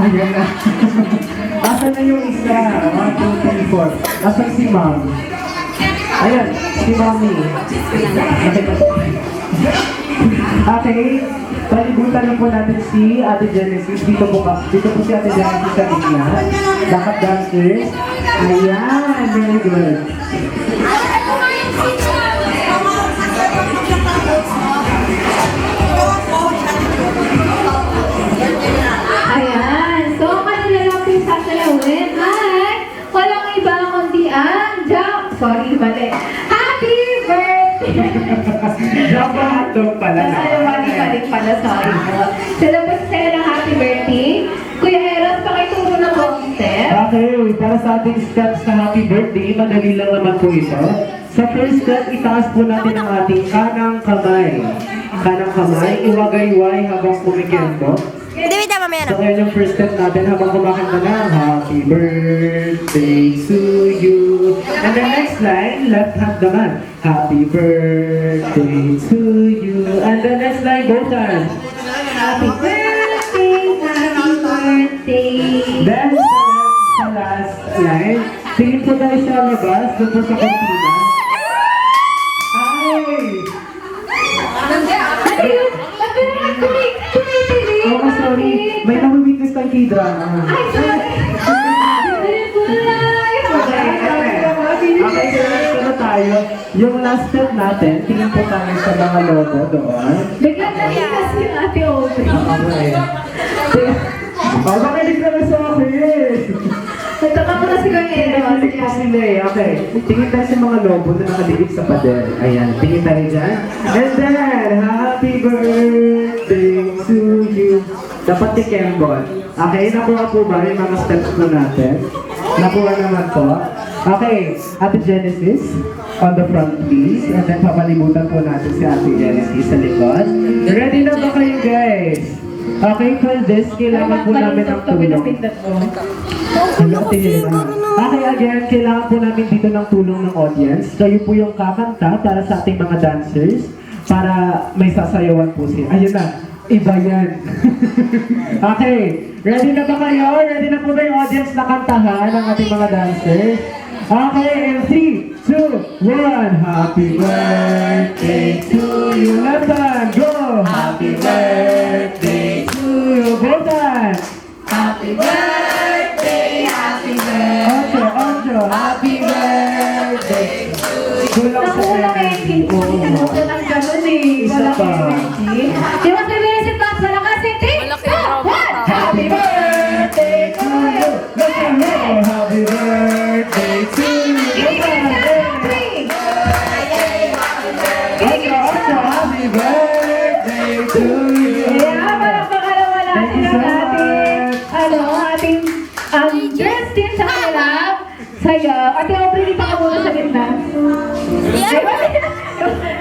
Ayan na. Asan na yung isa? 1, 2, 3, 4. Asan si ma'am? Ayan, si mami. Okay, palibutan na po natin si Ate Genesis. Dito po si Ate Genesis sa linya. Backup dancers. Ayan, very good. Ayan. So, ang kanila lang po yung sasalawin ay walang iba kundi ang jump. Sorry, mali. Happy birthday! Jump ang hotdog pala. Balik pala, sorry po. So, labas sa'yo ng happy birthday. Kuya Eros, pakituro ng concept. Okay, para sa ating steps sa happy birthday, madali lang naman po ito. Sa first step, itaas po natin ang ating kanang kamay. Kanang kamay, iwagayway habang kumikento. Hindi, wait na, mamaya na. So, ngayon yung first step natin habang kumakanta ng happy birthday to you. And the next line, left hand naman. Happy birthday to you. And the next line, both hands. Happy birthday, happy birthday. Then, sa last line, tingin po tayo sa labas, doon po sa kantina. Ay! Ano yun? Ba't meron tumitilig? Oh, sorry. May nami-witness tayong k-drama. Ay, sorry. Ayun po live. Okay, so na tayo. Yung last step natin, tingin po tayo sa mga logo doon. Biglang nakikas yung ate Audrey. Okay. Oh, makinig naman sa akin. Nagtaka ko na si Kuya Eros. Makinig pa sila eh. Okay. Tingin tayo sa mga logo na nakadikit sa pader. Ayan, tingin tayo dyan. And then, happy birthday to you. Dapat si Kembon. Okay, nakuha po ba yung mga steps po natin? Nakuha naman po. Okay, Ate Genesis, on the front please. And then papalibutan po natin si Ate Genesis sa likod. Ready na ba kayo guys? Okay, for this, kailangan po namin ng tulong. Okay, again, kailangan po namin dito ng tulong ng audience. Kayo po yung kakanta para sa ating mga dancers para may sasayawan po sila. Ayun na, iba yan. Okay, ready na ba kayo? Ready na po ba yung audience na kantahan ng ating mga dancers? Okay, and 3, 2, 1. Happy birthday to you. Left hand, go! Happy birthday to you. Both hands. Happy birthday, happy birthday. Onjo, happy birthday. Kulang sa Nakulang energy. Ano ko lang ganun eh. Isa Walang pa. energy. Yung mas bibilis si Pax, malakas si Tik. Malaki yung robot. Happy birthday to you. Let's go! Happy birthday to you. Onjo, happy birthday to you. Kaya parang pakalawa natin Thank you ang so ating, ating girls team sa kanila. Saya. Ate Aubrey, di pa ka muna sa gitna. Yan.